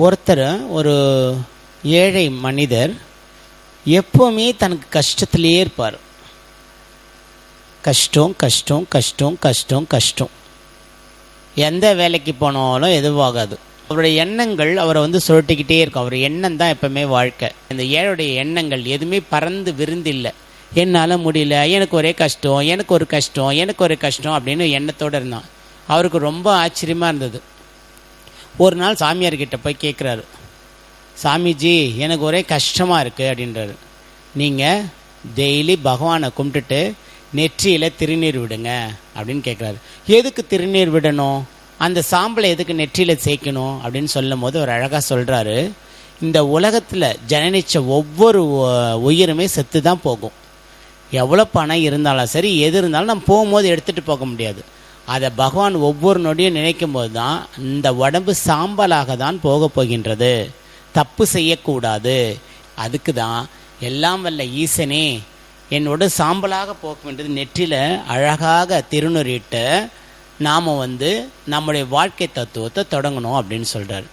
ஒருத்தர் ஒரு ஏழை மனிதர் எப்போவுமே தனக்கு கஷ்டத்திலேயே இருப்பார். கஷ்டம் கஷ்டம் கஷ்டம் கஷ்டம் கஷ்டம். எந்த வேலைக்கு போனாலும் எதுவாகாது. அவருடைய எண்ணங்கள் அவரை சுழட்டிக்கிட்டே இருக்கும். அவர் எண்ணம் தான் எப்பவுமே வாழ்க்கை. இந்த ஏழையுடைய எண்ணங்கள் எதுவுமே பறந்து விருந்தில்லை. என்னால் முடியல, எனக்கு ஒரே கஷ்டம், எனக்கு ஒரு கஷ்டம், எனக்கு ஒரு கஷ்டம் அப்படின்னு எண்ணத்தோடு இருந்தான். அவருக்கு ரொம்ப ஆச்சரியமாக இருந்தது. ஒரு நாள் சாமியார்கிட்ட போய் கேட்குறாரு, சாமிஜி எனக்கு ஒரே கஷ்டமாக இருக்குது அப்படின்றாரு. நீங்கள் டெய்லி பகவானை கும்பிட்டுட்டு நெற்றியில் திருநீர் விடுங்க அப்படின்னு கேட்குறாரு. எதுக்கு திருநீர் விடணும், அந்த சாம்பலை எதுக்கு நெற்றியில் சேர்க்கணும் அப்படின்னு சொல்லும் போது ஒரு அழகாக சொல்கிறாரு, இந்த உலகத்தில் ஜனனிச்ச ஒவ்வொரு உயிருமே செத்து தான் போகும். எவ்வளோ பணம் இருந்தாலும் சரி, எது இருந்தாலும் நம்ம போகும்போது எடுத்துகிட்டு போக முடியாது. அதை பகவான் ஒவ்வொரு நொடியும் நினைக்கும் போது தான் இந்த உடம்பு சாம்பலாக தான் போக போகின்றது. தப்பு செய்யக்கூடாது. அதுக்கு தான் எல்லாம் வல்ல ஈசனே என்னோட சாம்பலாக போக வேண்டியது நெற்றியில் அழகாக திருநுறிட்டு நாம் நம்முடைய வாழ்க்கை தத்துவத்தை தொடங்கணும் அப்படின்னு சொல்கிறார்.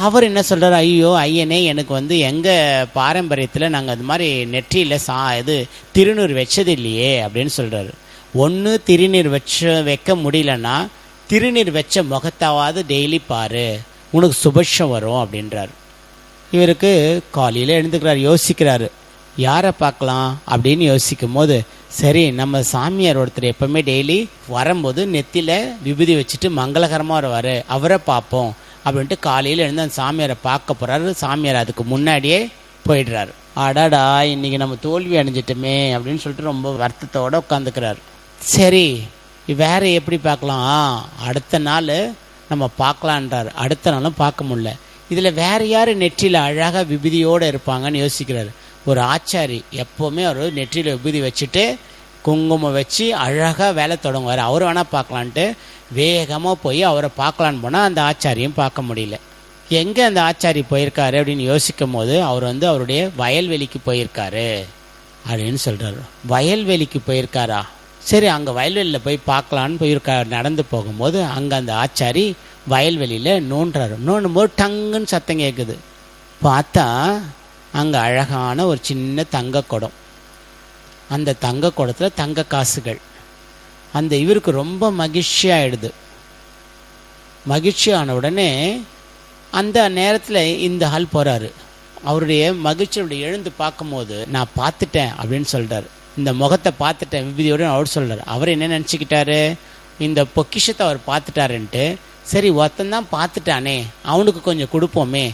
அவர் என்ன சொல்கிறார், ஐயோ ஐயனே, எனக்கு எங்கள் பாரம்பரியத்தில் நாங்கள் அது மாதிரி நெற்றியில் திருநீர் வச்சது இல்லையே அப்படின்னு சொல்கிறாரு. ஒன்று திருநீர் வைக்க முடியலன்னா திருநீர் வச்ச முகத்தாவது டெய்லி பாரு, உனக்கு சுபட்சம் வரும் அப்படின்றார். இவருக்கு காலையில் எழுந்துக்கிறார், யோசிக்கிறாரு யாரை பார்க்கலாம் அப்படின்னு யோசிக்கும் போது, சரி நம்ம சாமியார் ஒருத்தர் எப்பவுமே டெய்லி வரும்போது நெத்தியில் விபூதி வச்சுட்டு மங்களகரமாக வருவார், அவரை பார்ப்போம் அப்படின்ட்டு காலையில் எழுந்து அந்த சாமியாரை பார்க்க போகிறாரு. சாமியார் அதுக்கு முன்னாடியே போயிடுறாரு. அடாடா இன்றைக்கி நம்ம தோல்வி அடைஞ்சிட்டோமே அப்படின்னு சொல்லிட்டு ரொம்ப வருத்தத்தோடு உட்காந்துக்கிறார். சரி வேறு எப்படி பார்க்கலாம், அடுத்த நாள் நம்ம பார்க்கலான்றார். அடுத்த நாளும் பார்க்க முடியல. இதில் வேறு யார் நெற்றியில் அழகாக விபூதியோடு இருப்பாங்கன்னு யோசிக்கிறார். ஒரு ஆச்சாரி எப்போவுமே அவர் நெற்றியில் விபூதி வச்சுட்டு குங்குமம் வச்சு அழகாக வேலை தொடங்குவார். அவர் வேணால் பார்க்கலான்ட்டு வேகமாக போய் அவரை பார்க்கலான்னு போனால் அந்த ஆச்சாரியும் பார்க்க முடியல. எங்கே அந்த ஆச்சாரி போயிருக்காரு அப்படின்னு யோசிக்கும் போது அவர் அவருடைய வயல்வெளிக்கு போயிருக்காரு அப்படின்னு சொல்கிறார். வயல்வெளிக்கு போயிருக்காரா, சரி அங்கே வயல்வெளியில் போய் பார்க்கலான்னு போயிருக்காரு. நடந்து போகும்போது அங்கே அந்த ஆச்சாரி வயல்வெளியில் நோண்டுறாரு. நோண்டும் போது டங்குன்னு சத்தம் கேட்குது. பார்த்தா அங்கே அழகான ஒரு சின்ன தங்க குடம். அந்த தங்க குடத்தில் தங்க காசுகள். அந்த இவருக்கு ரொம்ப மகிழ்ச்சி ஆகிடுது. மகிழ்ச்சி ஆன உடனே அந்த நேரத்தில் இந்த ஆள் போகிறாரு. அவருடைய மகிழ்ச்சியோடைய எழுந்து பார்க்கும்போது நான் பார்த்துட்டேன் அப்படின்னு சொல்கிறார். இந்த முகத்தை பார்த்துட்டேன் விபூதியோடு அவர் சொல்கிறார். அவர் என்ன நினச்சிக்கிட்டாரு, இந்த பொக்கிஷத்தை அவர் பார்த்துட்டாருன்ட்டு, சரி ஒருத்தந்தான் பார்த்துட்டானே அவனுக்கு கொஞ்சம் கொடுப்போமே,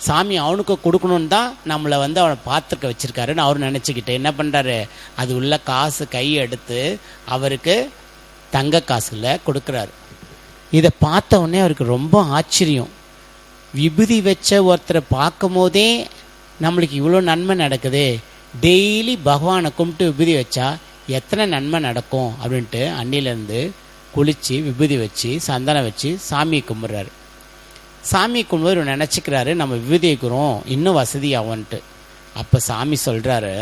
சாமி அவனுக்கு கொடுக்கணுன்னு தான் நம்மளை அவனை பார்த்துக்க வச்சுருக்காருன்னு அவர் நினச்சிக்கிட்டு என்ன பண்ணுறாரு, அது உள்ள காசு கையை அவருக்கு தங்க காசுல கொடுக்குறாரு. இதை பார்த்த உடனே அவருக்கு ரொம்ப ஆச்சரியம். விபூதி வச்ச ஒருத்தரை பார்க்கும் போதே நம்மளுக்கு இவ்வளோ நன்மை நடக்குது, டெய்லி பகவானை கும்பிட்டு விபூதி வச்சா எத்தனை நன்மை நடக்கும் அப்படின்ட்டு அன்னிலேருந்து குளித்து விபூதி வச்சு சந்தனம் வச்சு சாமி கும்பிட்றாரு. சாமி கும்பிட்டு நினச்சிக்கிறாரு நம்ம விபூதி வைக்கிறோம் இன்னும் வசதியாகும்ன்ட்டு. அப்போ சாமி சொல்கிறாரு,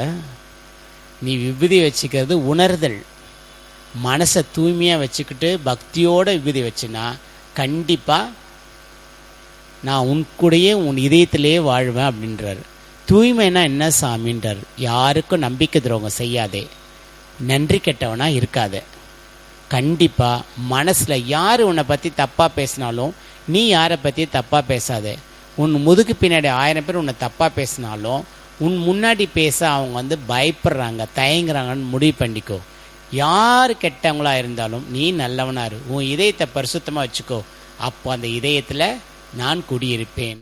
நீ விபூதி வச்சுக்கிறது உணர்தல், மனசை தூய்மையாக வச்சுக்கிட்டு பக்தியோடு விபூதி வச்சுன்னா கண்டிப்பாக நான் உன் கூடயே உன் இதயத்திலேயே வாழ்வேன் அப்படின்றாரு. தூய்மைனா என்ன சாமின்றார், யாருக்கும் நம்பிக்கை துரோகம் செய்யாதே, நன்றி கெட்டவனா இருக்காதே, கண்டிப்பாக மனசில் யார் உன்னை பற்றி தப்பாக பேசினாலும் நீ யாரை பற்றி தப்பாக பேசாதே, உன் முதுகு பின்னாடி 1000 பேர் உன்னை தப்பாக பேசினாலும் உன் முன்னாடி பேச அவங்க பயப்படுறாங்க தயங்குறாங்கன்னு முடிவு பண்ணிக்கோ. யார் கெட்டவங்களாக இருந்தாலும் நீ நல்லவனாரு, உன் இதயத்தை பரிசுத்தமாக வச்சுக்கோ, அப்போ அந்த இதயத்தில் நான் குடியிருப்பேன்.